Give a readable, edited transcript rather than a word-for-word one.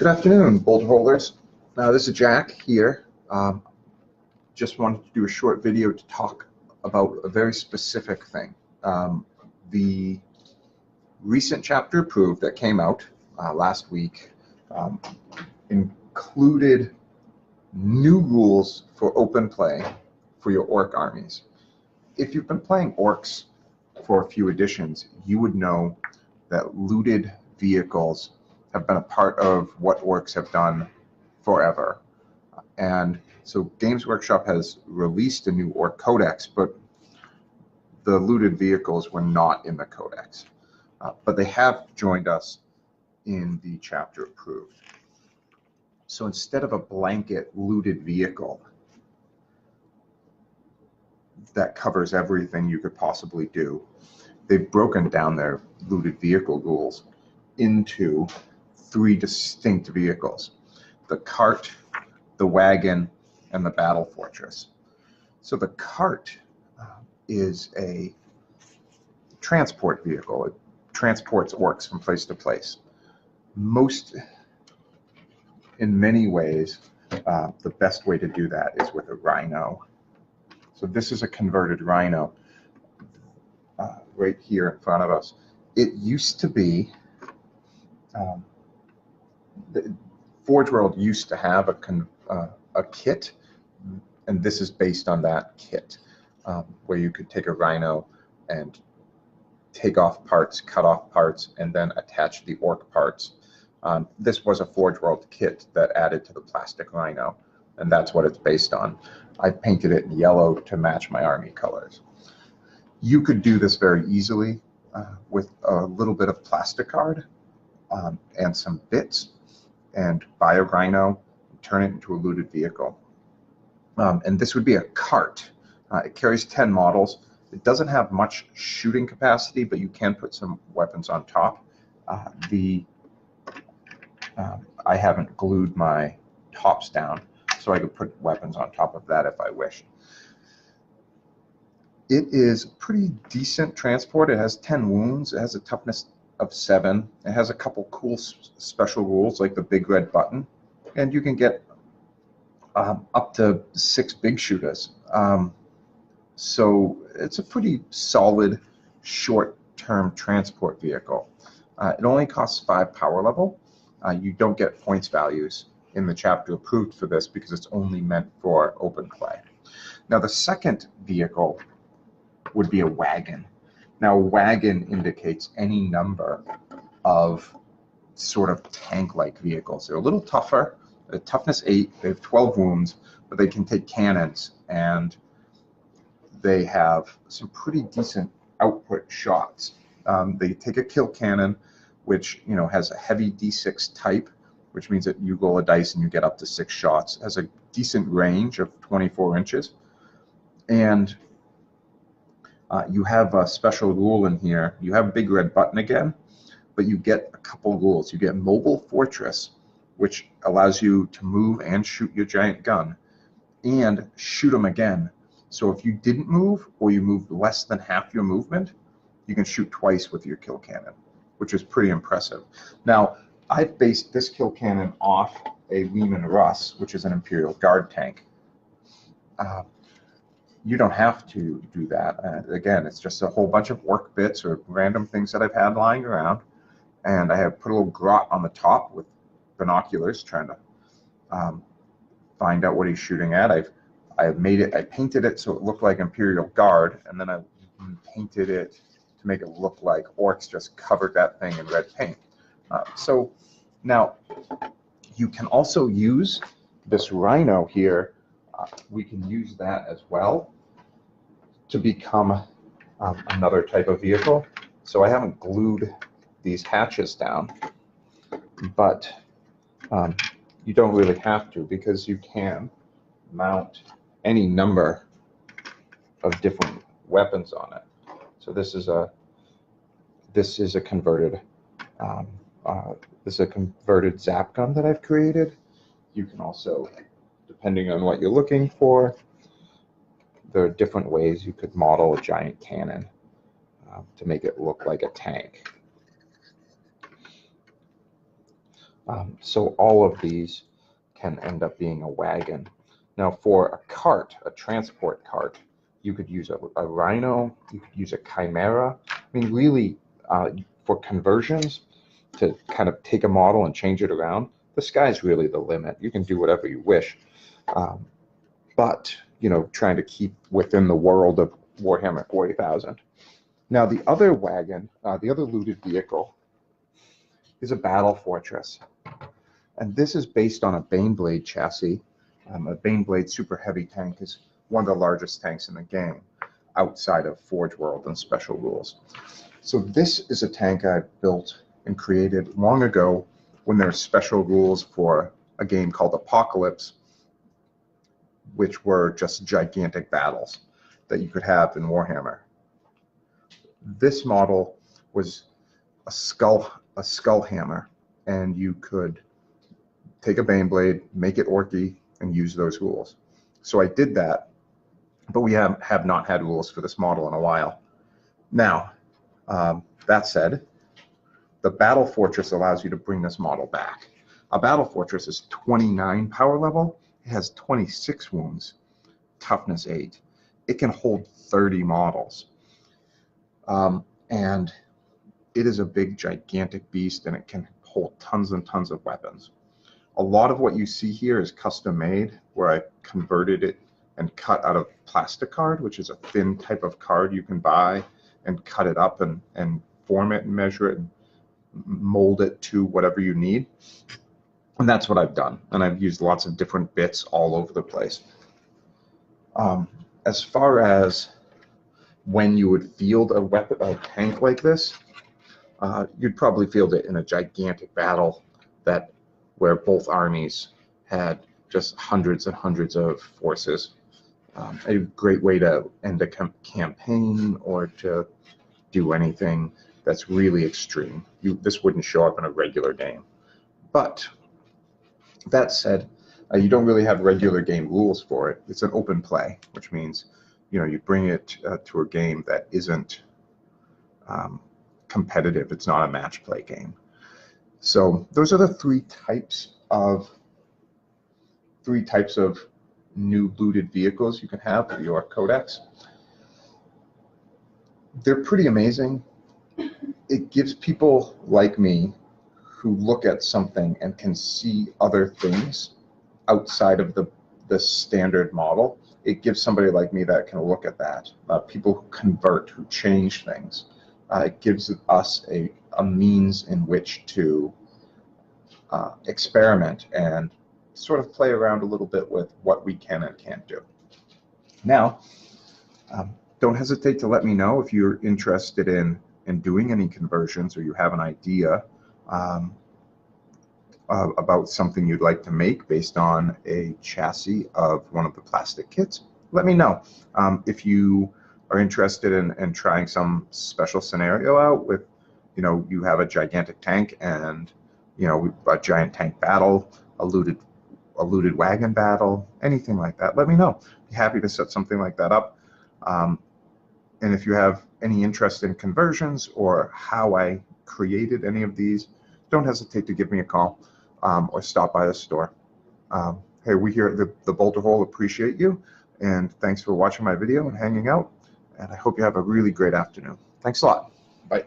Good afternoon, bolt holders. This is Jack here. Just wanted to do a short video to talk about a very specific thing. The recent chapter approved that came out last week included new rules for open play for your orc armies. If you've been playing orcs for a few editions, you would know that looted vehicles have been a part of what orcs have done forever. And so Games Workshop has released a new orc codex, but the looted vehicles were not in the codex. But they have joined us in the chapter approved. So instead of a blanket looted vehicle that covers everything you could possibly do, they've broken down their looted vehicle rules into three distinct vehicles: the cart, the wagon, and the battle fortress. So the cart is a transport vehicle. It transports orcs from place to place. In many ways, the best way to do that is with a rhino. So this is a converted rhino right here in front of us. It used to be Forge World used to have a kit, and this is based on that kit, where you could take a rhino and take off parts, cut off parts, and then attach the orc parts. This was a Forge World kit that added to the plastic rhino, and that's what it's based on. I painted it in yellow to match my army colors. You could do this very easily with a little bit of plastic card and some bits, and buy a rhino and turn it into a looted vehicle. And this would be a cart. It carries 10 models. It doesn't have much shooting capacity, but you can put some weapons on top. I haven't glued my tops down, so I could put weapons on top of that if I wish. It is pretty decent transport. It has 10 wounds. It has a toughness of 7. It has a couple cool special rules like the big red button, and you can get up to 6 big shooters. So it's a pretty solid short-term transport vehicle. It only costs 5 power level. You don't get points values in the chapter approved for this because it's only meant for open play. Now the second vehicle would be a wagon. Now, wagon indicates any number of sort of tank-like vehicles. They're a little tougher. They're toughness 8. They have 12 wounds, but they can take cannons, and they have some pretty decent output shots. They take a kill cannon, which has a heavy D6 type, which means that you roll a dice and you get up to 6 shots. It has a decent range of 24 inches, and you have a special rule in here. You have a big red button again, but you get a couple rules. You get mobile fortress, which allows you to move and shoot your giant gun, and shoot them again. So if you didn't move, or you moved less than half your movement, you can shoot twice with your kill cannon, which is pretty impressive. Now, I've based this kill cannon off a Lehman Russ, which is an Imperial Guard tank. You don't have to do that. Again, it's just a whole bunch of work bits or random things that I've had lying around, and I have put a little grot on the top with binoculars trying to find out what he's shooting at. I painted it so it looked like Imperial Guard, and then I painted it to make it look like orcs just covered that thing in red paint. So now you can also use this rhino here. We can use that as well to become another type of vehicle. So I haven't glued these hatches down, but you don't really have to, because you can mount any number of different weapons on it. So this is a converted zap gun that I've created. You can also, depending on what you're looking for, there are different ways you could model a giant cannon to make it look like a tank. So all of these can end up being a wagon. Now for a cart, a transport cart, you could use a rhino, you could use a chimera. I mean, really, for conversions, to kind of take a model and change it around, the sky's really the limit. You can do whatever you wish. But, you know, trying to keep within the world of Warhammer 40,000. Now the other wagon, the other looted vehicle, is a battle fortress. And this is based on a Baneblade chassis. A Baneblade super heavy tank is one of the largest tanks in the game, outside of Forge World and Special Rules. So this is a tank I built and created long ago when there were special rules for a game called Apocalypse, which were just gigantic battles that you could have in Warhammer. This model was a skull hammer, and you could take a Baneblade, make it orky, and use those rules. So I did that, but we have not had rules for this model in a while. Now, that said, the Battle Fortress allows you to bring this model back. A Battle Fortress is 29 power level. It has 26 wounds, toughness 8. It can hold 30 models. And it is a big, gigantic beast, and it can hold tons and tons of weapons. A lot of what you see here is custom made, where I converted it and cut out of plastic card, which is a thin type of card you can buy and cut it up and form it and measure it and mold it to whatever you need. And that's what I've done. And I've used lots of different bits all over the place. As far as when you would field a tank like this, you'd probably field it in a gigantic battle where both armies had just hundreds and hundreds of forces. A great way to end a campaign or to do anything that's really extreme. This wouldn't show up in a regular game. But that said, you don't really have regular game rules for it. It's an open play, which means you bring it to a game that isn't competitive. It's not a match play game. So those are the three types of new looted vehicles you can have with your codex. They're pretty amazing. It gives people like me who look at something and can see other things outside of the standard model. It gives somebody like me that can look at that. People who convert, who change things. It gives us a means in which to experiment and sort of play around a little bit with what we can and can't do. Now, don't hesitate to let me know if you're interested in doing any conversions, or you have an idea about something you'd like to make based on a chassis of one of the plastic kits. Let me know. If you are interested in trying some special scenario out with, you have a gigantic tank and a giant tank battle, a looted wagon battle, anything like that, let me know. Be happy to set something like that up. And if you have any interest in conversions or how I created any of these, don't hesitate to give me a call or stop by the store. Hey, we here at the Bolter Hole appreciate you, and thanks for watching my video and hanging out, and I hope you have a really great afternoon. Thanks a lot. Bye.